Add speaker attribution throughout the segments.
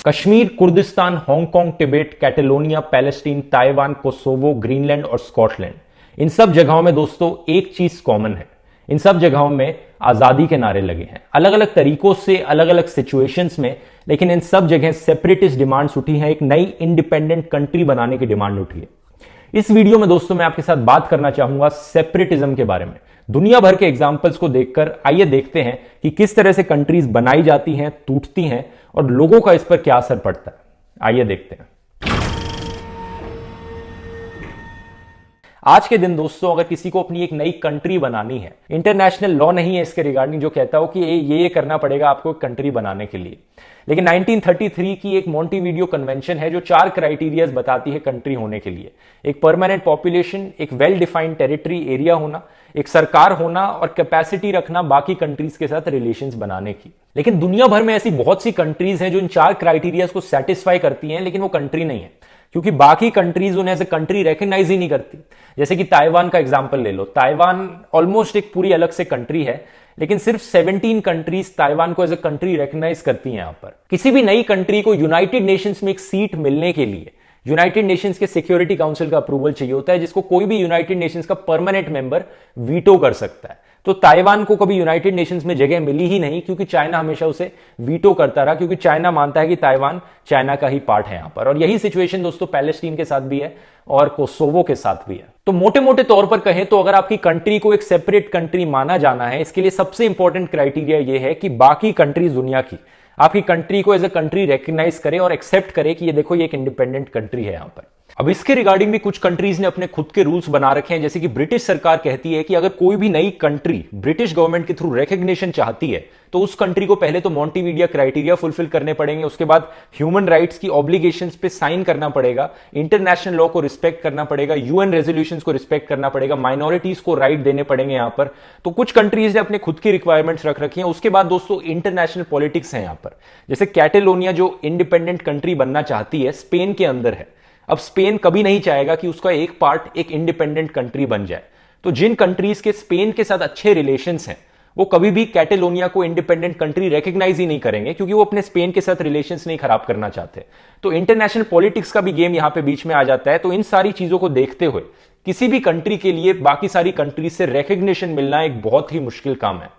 Speaker 1: Kashmir, Kurdistan, Hong Kong, Tibet, Catalonia, Palestine, Taiwan, Kosovo, Greenland और Scotland, इन सब जगहों में दोस्तों एक चीज कॉमन है। इन सब जगहों में आजादी के नारे लगे हैं, अलग अलग तरीकों से, अलग अलग सिचुएशंस में, लेकिन इन सब जगह सेपरेटिस्ट डिमांड्स उठी हैं, एक नई इंडिपेंडेंट कंट्री बनाने की डिमांड उठी है। इस वीडियो में दोस्तों मैं आपके साथ बात करना चाहूंगा सेपरेटिज्म के बारे में। दुनिया भर के एग्जाम्पल्स को देखकर आइए देखते हैं कि किस तरह से कंट्रीज बनाई जाती हैं, टूटती हैं और लोगों का इस पर क्या असर पड़ता है। आइए देखते हैं। आज के दिन दोस्तों अगर किसी को अपनी एक नई कंट्री बनानी है, इंटरनेशनल लॉ नहीं है इसके रिगार्डिंग जो कहता हो कि ये करना पड़ेगा आपको एक कंट्री बनाने के लिए, लेकिन 1933 की एक मॉन्टेविडियो कन्वेंशन है जो 4 क्राइटेरियाज बताती है कंट्री होने के लिए। एक परमानेंट पॉपुलेशन, एक वेल डिफाइंड टेरिटरी एरिया होना, एक सरकार होना और कैपेसिटी रखना बाकी कंट्रीज के साथ रिलेशंस बनाने की। लेकिन दुनिया भर में ऐसी बहुत सी कंट्रीज हैं जो इन 4 क्राइटेरियाज को सेटिस्फाई करती हैं, लेकिन वो कंट्री नहीं है क्योंकि बाकी कंट्रीज उन्हें एज ए कंट्री रिकॉग्नाइज ही नहीं करती। जैसे कि ताइवान का एग्जांपल ले लो, ताइवान ऑलमोस्ट एक पूरी अलग से कंट्री है, लेकिन सिर्फ 17 कंट्रीज ताइवान को एज ए कंट्री रिकॉग्नाइज करती हैं। यहां पर किसी भी नई कंट्री को यूनाइटेड नेशंस में एक सीट मिलने के लिए यूनाइटेड नेशंस के सिक्योरिटी काउंसिल का अप्रूवल चाहिए होता है, जिसको कोई भी यूनाइटेड नेशंस का परमानेंट मेंबर वीटो कर सकता है। तो ताइवान को कभी यूनाइटेड नेशंस में जगह मिली ही नहीं क्योंकि चाइना हमेशा उसे वीटो करता रहा, क्योंकि चाइना मानता है कि ताइवान चाइना का ही पार्ट है यहां पर। और यही सिचुएशन दोस्तों पैलेस्टीन के साथ भी है और कोसोवो के साथ भी है। तो मोटे मोटे तौर पर कहें तो अगर आपकी कंट्री को एक सेपरेट कंट्री माना जाना है, इसके लिए सबसे इंपॉर्टेंट क्राइटेरिया यह है कि बाकी कंट्रीज दुनिया की आपकी कंट्री को एज ए कंट्री रिकॉग्नाइज करे और एक्सेप्ट करे कि ये देखो ये एक इंडिपेंडेंट कंट्री है यहां पर। अब इसके रिगार्डिंग भी कुछ कंट्रीज ने अपने खुद के रूल्स बना रखे हैं। जैसे कि ब्रिटिश सरकार कहती है कि अगर कोई भी नई कंट्री ब्रिटिश गवर्नमेंट के थ्रू रिकॉग्निशन चाहती है तो उस कंट्री को पहले तो मॉन्टेविडियो क्राइटेरिया फुलफिल करने पड़ेंगे, उसके बाद ह्यूमन राइट्स की ऑब्लिगेशंस पे साइन करना पड़ेगा, इंटरनेशनल लॉ को रिस्पेक्ट करना पड़ेगा, यूएन रेजोल्यूशंस को रिस्पेक्ट करना पड़ेगा, माइनॉरिटीज को राइट देने पड़ेंगे यहां पर। तो कुछ कंट्रीज ने अपने खुद की रिक्वायरमेंट्स रख रखी हैं। उसके बाद दोस्तों इंटरनेशनल पॉलिटिक्स है यहां पर। जैसे कैटेलोनिया जो इंडिपेंडेंट कंट्री बनना चाहती है, स्पेन के अंदर है। अब स्पेन कभी नहीं चाहेगा कि उसका एक पार्ट एक इंडिपेंडेंट कंट्री बन जाए। तो जिन कंट्रीज के स्पेन के साथ अच्छे रिलेशंस हैं वो कभी भी कैटेलोनिया को इंडिपेंडेंट कंट्री रिकॉग्नाइज ही नहीं करेंगे, क्योंकि वो अपने स्पेन के साथ रिलेशंस नहीं खराब करना चाहते। तो इंटरनेशनल पॉलिटिक्स का भी गेम यहां पे बीच में आ जाता है। तो इन सारी चीजों को देखते हुए किसी भी कंट्री के लिए बाकी सारी कंट्रीज से रिकॉग्निशन मिलना एक बहुत ही मुश्किल काम है।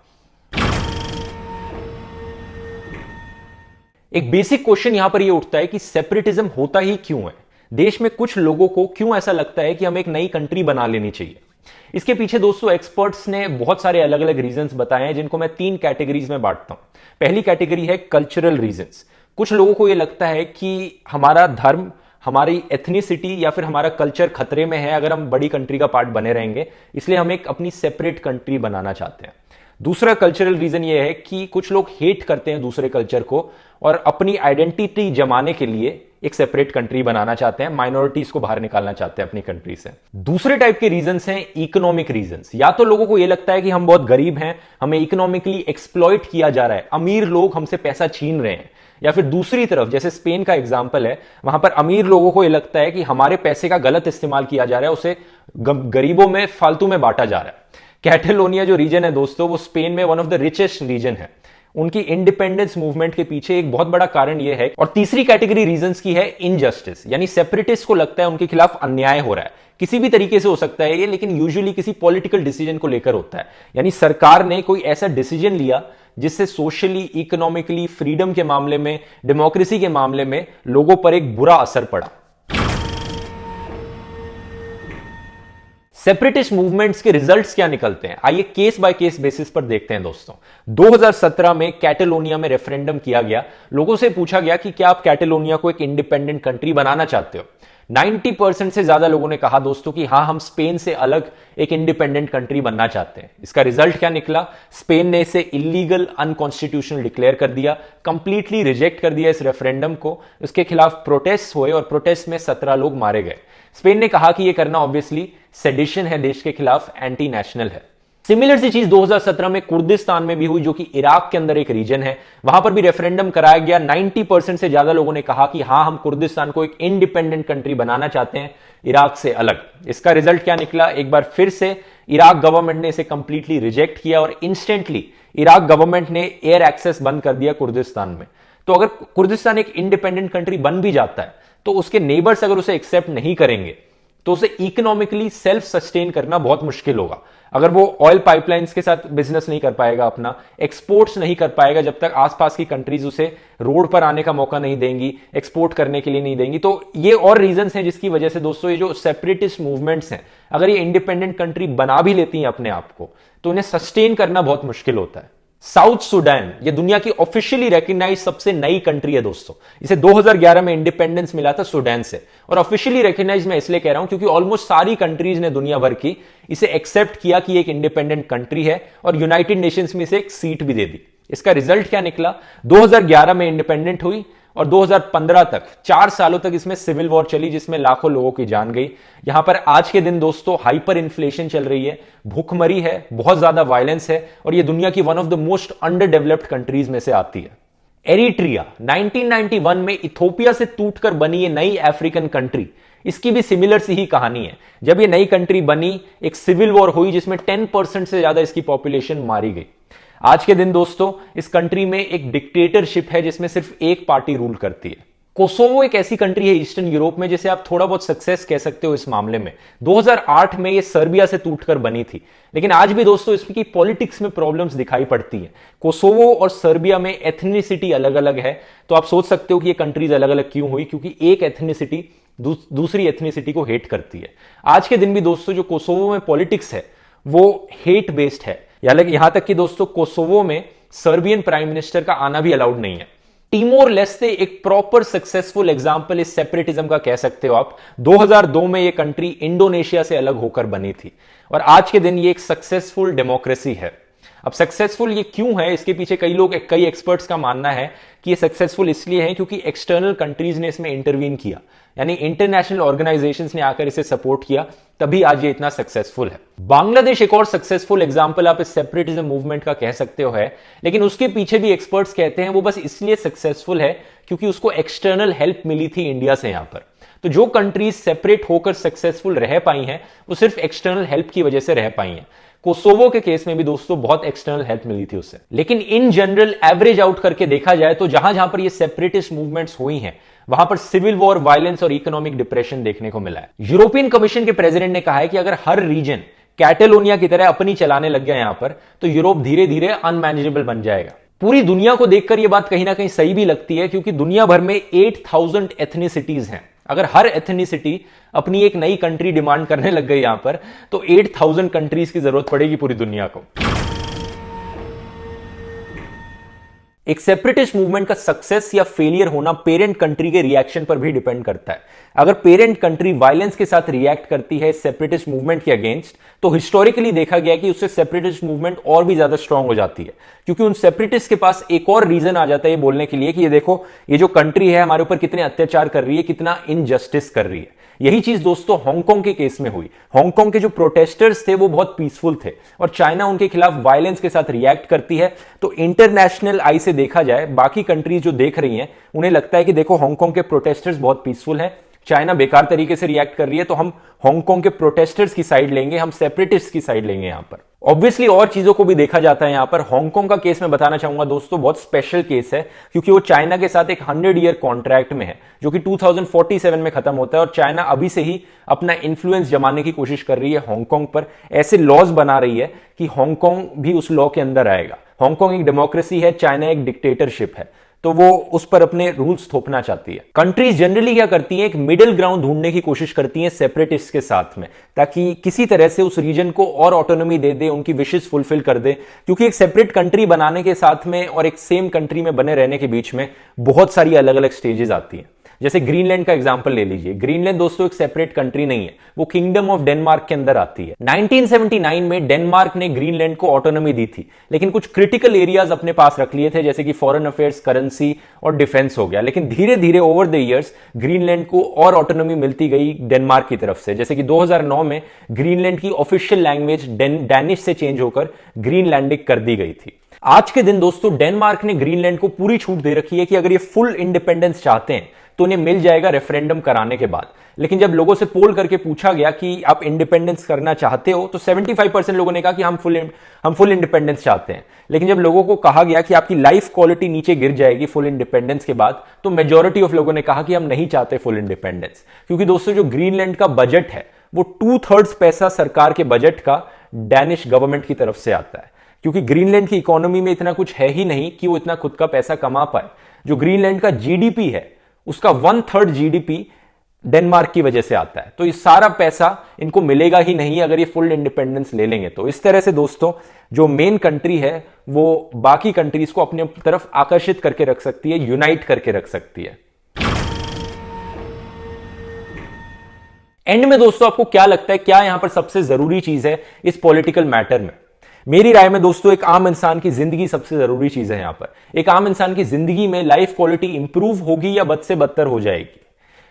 Speaker 1: एक बेसिक क्वेश्चन यहां पर यह उठता है कि सेपरेटिज्म होता ही क्यों है? देश में कुछ लोगों को क्यों ऐसा लगता है कि हमें एक नई कंट्री बना लेनी चाहिए? इसके पीछे दोस्तों एक्सपर्ट्स ने बहुत सारे अलग अलग रीजंस बताए हैं, जिनको मैं 3 कैटेगरीज में बांटता हूं। पहली कैटेगरी है कल्चरल रीजंस। कुछ लोगों को यह लगता है कि हमारा धर्म, हमारी एथनिसिटी या फिर हमारा कल्चर खतरे में है अगर हम बड़ी कंट्री का पार्ट बने रहेंगे, इसलिए हम एक अपनी सेपरेट कंट्री बनाना चाहते हैं। दूसरा कल्चरल रीजन यह है कि कुछ लोग हेट करते हैं दूसरे कल्चर को और अपनी आइडेंटिटी जमाने के लिए एक सेपरेट कंट्री बनाना चाहते हैं, माइनॉरिटीज को बाहर निकालना चाहते हैं अपनी कंट्री से। दूसरे टाइप के रीजंस हैं इकोनॉमिक रीजंस। या तो लोगों को यह लगता है कि हम बहुत गरीब हैं, हमें इकोनॉमिकली एक्सप्लॉइट किया जा रहा है, अमीर लोग हमसे पैसा छीन रहे हैं। या फिर दूसरी तरफ जैसे स्पेन का एग्जाम्पल है, वहां पर अमीर लोगों को यह लगता है कि हमारे पैसे का गलत इस्तेमाल किया जा रहा है, उसे गरीबों में फालतू में बांटा जा रहा है। कैटेलोनिया जो रीजन है दोस्तों, वो स्पेन में one of the richest region है। उनकी इंडिपेंडेंस मूवमेंट के पीछे एक बहुत बड़ा कारण यह है। और तीसरी कैटेगरी रीजंस की है इनजस्टिस, यानी सेपरेटिस्ट को लगता है उनके खिलाफ अन्याय हो रहा है। किसी भी तरीके से हो सकता है ये, लेकिन यूजुअली किसी पॉलिटिकल डिसीजन को लेकर होता है। यानी सरकार ने कोई ऐसा डिसीजन लिया जिससे सोशली, इकोनॉमिकली, फ्रीडम के मामले में, डेमोक्रेसी के मामले में लोगों पर एक बुरा असर पड़ा। सेपरेटिस्ट मूवमेंट्स के रिजल्ट्स क्या निकलते हैं, आइए केस बाय केस बेसिस पर देखते हैं दोस्तों। 2017 में कैटेलोनिया में रेफरेंडम किया गया। लोगों से पूछा गया कि क्या आप कैटेलोनिया को एक इंडिपेंडेंट कंट्री बनाना चाहते हो। 90% से ज्यादा लोगों ने कहा दोस्तों कि हां, हम स्पेन से अलग एक इंडिपेंडेंट कंट्री बनना चाहते हैं। इसका रिजल्ट क्या निकला? स्पेन ने इसे इलीगल, अनकॉन्स्टिट्यूशनल डिक्लेयर कर दिया, कंप्लीटली रिजेक्ट कर दिया इस रेफरेंडम को। उसके खिलाफ प्रोटेस्ट हुए और प्रोटेस्ट में 17 लोग मारे गए। स्पेन ने कहा कि यह करना ऑब्वियसली सेडिशन है, देश के खिलाफ एंटी नेशनल है। सिमिलर सी चीज 2017 में कुर्दिस्तान में भी हुई, जो कि इराक के अंदर एक रीजन है। वहां पर भी रेफरेंडम कराया गया। 90% से ज्यादा लोगों ने कहा कि हां, हम कुर्दिस्तान को एक इंडिपेंडेंट कंट्री बनाना चाहते हैं, इराक से अलग। इसका रिजल्ट क्या निकला? एक बार फिर से इराक गवर्नमेंट ने इसे कंप्लीटली रिजेक्ट किया और इंस्टेंटली इराक गवर्नमेंट ने एयर एक्सेस बंद कर दिया कुर्दिस्तान में। तो अगर कुर्दिस्तान एक इंडिपेंडेंट कंट्री बन भी जाता है तो उसके नेबर्स अगर उसे एक्सेप्ट नहीं करेंगे तो उसे इकोनॉमिकली सेल्फ सस्टेन करना बहुत मुश्किल होगा। अगर वो ऑयल पाइपलाइंस के साथ बिजनेस नहीं कर पाएगा, अपना एक्सपोर्ट्स नहीं कर पाएगा, जब तक आसपास की कंट्रीज उसे रोड पर आने का मौका नहीं देंगी, एक्सपोर्ट करने के लिए नहीं देंगी। तो ये और रीजंस हैं जिसकी वजह से दोस्तों ये जो सेपरेटिस्ट मूवमेंट्स हैं, अगर ये इंडिपेंडेंट कंट्री बना भी लेती हैं अपने आप को, तो उन्हें सस्टेन करना बहुत मुश्किल होता है। साउथ सुडान ये दुनिया की ऑफिशियली रिकॉग्नाइज्ड सबसे नई कंट्री है दोस्तों। इसे 2011 में इंडिपेंडेंस मिला था सुडान से, और ऑफिशियली रिकॉग्नाइज मैं इसलिए कह रहा हूं क्योंकि ऑलमोस्ट सारी कंट्रीज ने दुनिया भर की इसे एक्सेप्ट किया कि एक इंडिपेंडेंट कंट्री है, और यूनाइटेड नेशंस में इसे एक सीट भी दे दी। इसका रिजल्ट क्या निकला? 2011 में इंडिपेंडेंट हुई और 2015 तक 4 सालों तक इसमें सिविल वॉर चली जिसमें लाखों लोगों की जान गई। यहां पर आज के दिन दोस्तों हाइपर इन्फ्लेशन चल रही है, भूखमरी है, बहुत ज्यादा वायलेंस है, और यह दुनिया की one of the most under developed countries में से आती है। एरिट्रिया 1991 में इथोपिया से टूटकर बनी ये नई अफ्रीकन कंट्री, इसकी भी सिमिलर सी ही कहानी है। जब ये नई कंट्री बनी, एक सिविल वॉर हुई जिसमें 10% से ज्यादा इसकी पॉपुलेशन मारी गई। आज के दिन दोस्तों इस कंट्री में एक डिक्टेटरशिप है जिसमें सिर्फ एक पार्टी रूल करती है। कोसोवो एक ऐसी कंट्री है ईस्टर्न यूरोप में जिसे आप थोड़ा बहुत सक्सेस कह सकते हो इस मामले में। 2008 में ये सर्बिया से टूटकर बनी थी, लेकिन आज भी दोस्तों इसकी पॉलिटिक्स में प्रॉब्लम्स दिखाई पड़ती हैं। कोसोवो और सर्बिया में एथनिसिटी अलग अलग है, तो आप सोच सकते हो कि ये कंट्रीज अलग अलग क्यों हुई, क्योंकि एक एथनिसिटी दूसरी एथनिसिटी को हेट करती है। आज के दिन भी दोस्तों जो कोसोवो में पॉलिटिक्स है वो हेट बेस्ड है, यहां तक कि दोस्तों कोसोवो में सर्बियन प्राइम मिनिस्टर का आना भी अलाउड नहीं है। टिमोर लेस्टे एक प्रॉपर सक्सेसफुल एग्जांपल इस सेपरेटिज्म का कह सकते हो आप। 2002 में यह कंट्री इंडोनेशिया से अलग होकर बनी थी, और आज के दिन ये एक सक्सेसफुल डेमोक्रेसी है। अब सक्सेसफुल ये क्यों है, इसके पीछे कई एक्सपर्ट्स का मानना है कि ये सक्सेसफुल इसलिए है क्योंकि एक्सटर्नल कंट्रीज ने इसमें इंटरवीन किया, यानी इंटरनेशनल ऑर्गेनाइजेशंस ने आकर इसे सपोर्ट किया, तभी आज ये इतना सक्सेसफुल है। बांग्लादेश एक और सक्सेसफुल एग्जांपल आप इस सेपरेटिज्म मूवमेंट का कह सकते हो है, लेकिन उसके पीछे भी एक्सपर्ट्स कहते हैं वो बस इसलिए सक्सेसफुल है क्योंकि उसको एक्सटर्नल हेल्प मिली थी इंडिया से। यहां पर तो जो कंट्रीज सेपरेट होकर सक्सेसफुल रह पाई हैं वो सिर्फ एक्सटर्नल हेल्प की वजह से रह पाई हैं। कोसोवो के केस में भी दोस्तों बहुत एक्सटर्नल हेल्प मिली थी उससे। लेकिन इन जनरल एवरेज आउट करके देखा जाए तो जहां जहां पर ये सेपरेटिस्ट मूवमेंट्स हुई हैं वहां पर सिविल वॉर, वायलेंस और इकोनॉमिक डिप्रेशन देखने को मिला है। यूरोपियन कमीशन के प्रेसिडेंट ने कहा है कि अगर हर रीजन कैटेलोनिया की तरह अपनी चलाने लग गया यहां पर तो यूरोप धीरे धीरे अनमैनेजेबल बन जाएगा। पूरी दुनिया को देखकर यह बात कहीं ना कहीं सही भी लगती है, क्योंकि दुनिया भर में 8000 एथनिसिटीज हैं। अगर हर एथनिसिटी अपनी एक नई कंट्री डिमांड करने लग गई यहां पर तो 8000 कंट्रीज की जरूरत पड़ेगी पूरी दुनिया को। एक सेपरेटिस्ट मूवमेंट का सक्सेस या फेलियर होना पेरेंट कंट्री के रिएक्शन पर भी डिपेंड करता है। अगर पेरेंट कंट्री वायलेंस के साथ रिएक्ट करती है सेपरेटिस्ट मूवमेंट के अगेंस्ट, तो हिस्टोरिकली देखा गया कि उससे सेपरेटिस्ट मूवमेंट और भी ज्यादा स्ट्रांग हो जाती है, क्योंकि उन सेपरेटिस्ट के पास एक और रीजन आ जाता है ये बोलने के लिए कि ये देखो ये जो कंट्री है हमारे ऊपर कितने अत्याचार कर रही है, कितना इनजस्टिस कर रही है। यही चीज दोस्तों हांगकांग के केस में हुई। हांगकांग के जो प्रोटेस्टर्स थे वो बहुत पीसफुल थे और चाइना उनके खिलाफ वायलेंस के साथ रिएक्ट करती है। तो इंटरनेशनल आई से देखा जाए, बाकी कंट्रीज जो देख रही हैं उन्हें लगता है कि देखो हांगकांग के प्रोटेस्टर्स बहुत पीसफुल हैं, चाइना बेकार तरीके से रिएक्ट कर रही है, तो हम हांगकांग के प्रोटेस्टर्स की साइड लेंगे, हम सेपरेटिस्ट की साइड लेंगे। यहां पर ऑब्वियसली और चीजों को भी देखा जाता है। यहां पर हांगकांग का केस मैं बताना चाहूंगा दोस्तों बहुत स्पेशल केस है, क्योंकि वो चाइना के साथ एक 100 ईयर कॉन्ट्रैक्ट में है जो कि 2047 में खत्म होता है, और चाइना अभी से ही अपना इन्फ्लुएंस जमाने की कोशिश कर रही है हांगकांग पर। ऐसे लॉज बना रही है कि हांगकांग भी उस लॉ के अंदर आएगा। हांगकांग एक डेमोक्रेसी है, चाइना एक डिक्टेटरशिप है, तो वो उस पर अपने रूल्स थोपना चाहती है। कंट्रीज जनरली क्या करती हैं, एक मिडिल ग्राउंड ढूंढने की कोशिश करती हैं सेपरेटिस्ट के साथ में, ताकि किसी तरह से उस रीजन को और ऑटोनॉमी दे दे, उनकी विशेस फुलफिल कर दे। क्योंकि एक सेपरेट कंट्री बनाने के साथ में और एक सेम कंट्री में बने रहने के बीच में बहुत सारी अलग अलग स्टेजेस आती हैं। जैसे ग्रीनलैंड का एग्जांपल ले लीजिए। ग्रीनलैंड दोस्तों एक सेपरेट कंट्री नहीं है, वो किंगडम ऑफ डेनमार्क के अंदर आती है। 1979 में डेनमार्क ने ग्रीनलैंड को ऑटोनॉमी दी थी, लेकिन कुछ क्रिटिकल एरियाज अपने पास रख लिए थे, जैसे कि फॉरेन अफेयर्स, करेंसी और डिफेंस हो गया। लेकिन धीरे धीरे ओवर द ईयर्स ग्रीनलैंड को और ऑटोनॉमी मिलती गई डेनमार्क की तरफ से। जैसे कि 2009 में ग्रीनलैंड की ऑफिशियल लैंग्वेज डैनिश से चेंज होकर ग्रीनलैंडिक कर दी गई थी। आज के दिन दोस्तों डेनमार्क ने ग्रीनलैंड को पूरी छूट दे रखी है कि अगर ये फुल इंडिपेंडेंस चाहते हैं तो उन्हें मिल जाएगा रेफरेंडम कराने के बाद। लेकिन जब लोगों से पोल करके पूछा गया कि आप इंडिपेंडेंस करना चाहते हो, तो 75% लोगों ने कहा कि हम फुल इंडिपेंडेंस चाहते हैं। लेकिन जब लोगों को कहा गया कि आपकी लाइफ क्वालिटी नीचे गिर जाएगी फुल इंडिपेंडेंस के बाद, तो मेजॉरिटी ऑफ लोगों ने कहा कि हम नहीं चाहते फुल इंडिपेंडेंस। क्योंकि दोस्तों जो ग्रीनलैंड का बजट है वो 2/3 पैसा सरकार के बजट का डैनिश गवर्नमेंट की तरफ से आता है। क्योंकि ग्रीनलैंड की इकोनॉमी में इतना कुछ है ही नहीं कि वो इतना खुद का पैसा कमा पाए। जो ग्रीनलैंड का जीडीपी है उसका 1/3 जीडीपी डेनमार्क की वजह से आता है। तो ये सारा पैसा इनको मिलेगा ही नहीं अगर ये फुल इंडिपेंडेंस ले लेंगे। तो इस तरह से दोस्तों जो मेन कंट्री है वो बाकी कंट्रीज को अपने तरफ आकर्षित करके रख सकती है, यूनाइट करके रख सकती है। एंड में दोस्तों आपको क्या लगता है, क्या यहां पर सबसे जरूरी चीज है इस पॉलिटिकल मैटर में? मेरी राय में दोस्तों एक आम इंसान की जिंदगी सबसे जरूरी चीज है। यहां पर एक आम इंसान की जिंदगी में लाइफ क्वालिटी इंप्रूव होगी या बद से बदतर हो जाएगी।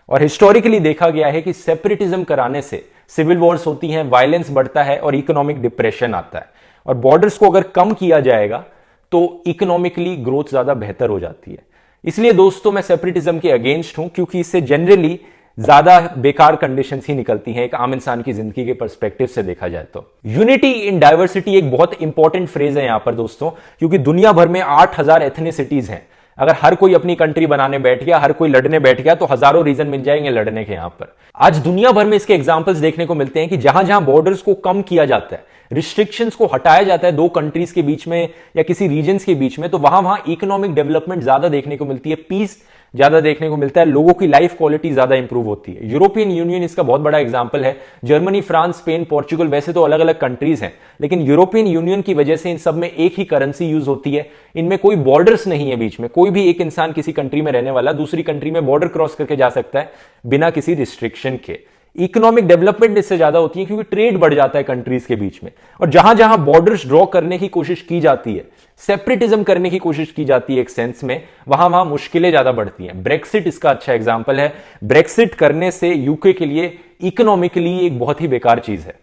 Speaker 1: और हिस्टोरिकली देखा गया है कि सेपरेटिज्म कराने से सिविल वॉर्स होती हैं, वायलेंस बढ़ता है और इकोनॉमिक डिप्रेशन आता है। और बॉर्डर्स को अगर कम किया जाएगा तो इकोनॉमिकली ग्रोथ ज्यादा बेहतर हो जाती है। इसलिए दोस्तों मैं सेपरेटिज्म के अगेंस्ट हूं, क्योंकि इससे जनरली ज्यादा बेकार कंडीशंस ही निकलती हैं एक आम इंसान की जिंदगी के पर्सपेक्टिव से देखा जाए तो। यूनिटी इन डाइवर्सिटी एक बहुत इंपॉर्टेंट फ्रेज है यहां पर दोस्तों, क्योंकि दुनिया भर में 8000 एथनिसिटीज हैं। अगर हर कोई अपनी कंट्री बनाने बैठ गया, हर कोई लड़ने बैठ गया, तो हजारों रीजन मिल जाएंगे लड़ने के। यहां पर आज दुनिया भर में इसके एग्जांपल्स देखने को मिलते हैं कि जहां जहां बॉर्डर्स को कम किया जाता है, रिस्ट्रिक्शंस को हटाया जाता है दो कंट्रीज के बीच में या किसी रीजन्स के बीच में, तो वहां वहां इकोनॉमिक डेवलपमेंट ज्यादा देखने को मिलती है, पीस ज्यादा देखने को मिलता है, लोगों की लाइफ क्वालिटी ज्यादा इंप्रूव होती है। यूरोपियन यूनियन इसका बहुत बड़ा एग्जांपल है। जर्मनी, फ्रांस, स्पेन, पोर्चुगल वैसे तो अलग अलग कंट्रीज हैं, लेकिन यूरोपियन यूनियन की वजह से इन सब में एक ही करेंसी यूज होती है। इनमें कोई बॉर्डर्स नहीं है बीच में। कोई भी एक इंसान किसी कंट्री में रहने वाला दूसरी कंट्री में बॉर्डर क्रॉस करके जा सकता है बिना किसी रिस्ट्रिक्शन के। इकोनॉमिक डेवलपमेंट इससे ज्यादा होती है क्योंकि ट्रेड बढ़ जाता है कंट्रीज के बीच में। और जहां जहां बॉर्डर्स ड्रॉ करने की कोशिश की जाती है, सेपरेटिज्म करने की कोशिश की जाती है एक सेंस में, वहां वहां मुश्किलें ज्यादा बढ़ती हैं। ब्रेक्सिट इसका अच्छा एग्जांपल है। ब्रेक्सिट करने से यूके के लिए इकोनॉमिकली एक बहुत ही बेकार चीज है।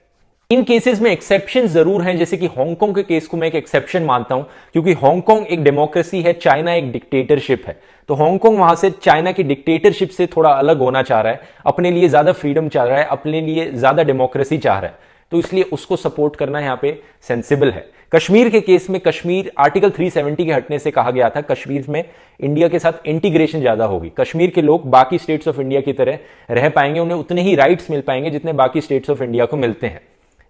Speaker 1: इन केसेस में एक्सेप्शन जरूर हैं, जैसे कि हांगकांग के केस को मैं एक एक्सेप्शन मानता हूं, क्योंकि हांगकांग एक डेमोक्रेसी है, चाइना एक डिक्टेटरशिप है। तो हांगकांग वहां से चाइना की डिक्टेटरशिप से थोड़ा अलग होना चाह रहा है, अपने लिए ज्यादा फ्रीडम चाह रहा है, अपने लिए ज्यादा डेमोक्रेसी चाह रहा है, तो इसलिए उसको सपोर्ट करना यहां पे सेंसिबल है। कश्मीर के केस में कश्मीर आर्टिकल 370 के हटने से कहा गया था कश्मीर में इंडिया के साथ इंटीग्रेशन ज्यादा होगी, कश्मीर के लोग बाकी स्टेट्स ऑफ इंडिया की तरह रह पाएंगे, उन्हें उतने ही राइट्स मिल पाएंगे जितने बाकी स्टेट्स ऑफ इंडिया को मिलते हैं।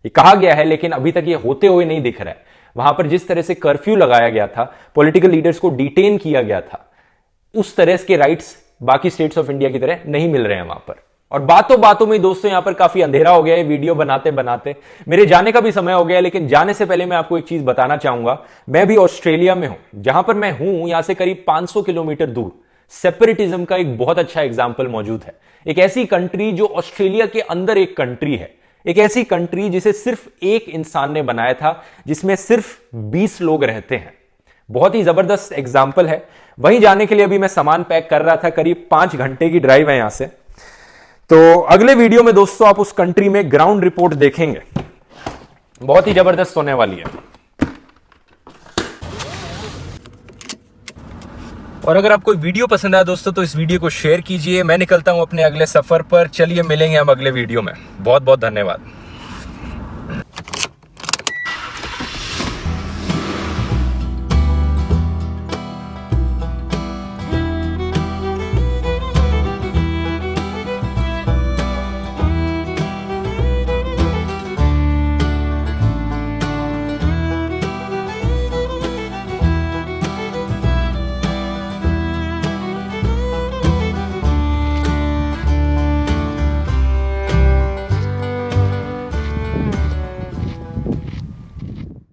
Speaker 1: ये कहा गया है, लेकिन अभी तक ये होते हुए नहीं दिख रहा है। वहां पर जिस तरह से कर्फ्यू लगाया गया था, पॉलिटिकल लीडर्स को डिटेन किया गया था, उस तरह के राइट्स बाकी स्टेट्स ऑफ इंडिया की तरह नहीं मिल रहे हैं वहां पर। और बातों बातों में दोस्तों यहां पर काफी अंधेरा हो गया है, वीडियो बनाते बनाते मेरे जाने का भी समय हो गया है। लेकिन जाने से पहले मैं आपको एक चीज बताना चाहूंगा। मैं भी ऑस्ट्रेलिया में हूं, जहां पर मैं हूं यहां से करीब 500 किलोमीटर दूर सेपरेटिज्म का एक बहुत अच्छा एग्जाम्पल मौजूद है। एक ऐसी कंट्री जो ऑस्ट्रेलिया के अंदर एक कंट्री है, एक ऐसी कंट्री जिसे सिर्फ एक इंसान ने बनाया था, जिसमें सिर्फ 20 लोग रहते हैं। बहुत ही जबरदस्त एग्जाम्पल है। वहीं जाने के लिए अभी मैं सामान पैक कर रहा था, करीब 5 घंटे की ड्राइव है यहां से। तो अगले वीडियो में दोस्तों आप उस कंट्री में ग्राउंड रिपोर्ट देखेंगे, बहुत ही जबरदस्त होने वाली है। और अगर आपको वीडियो पसंद आया दोस्तों तो इस वीडियो को शेयर कीजिए। मैं निकलता हूं अपने अगले सफर पर। चलिए मिलेंगे हम अगले वीडियो में। बहुत बहुत धन्यवाद।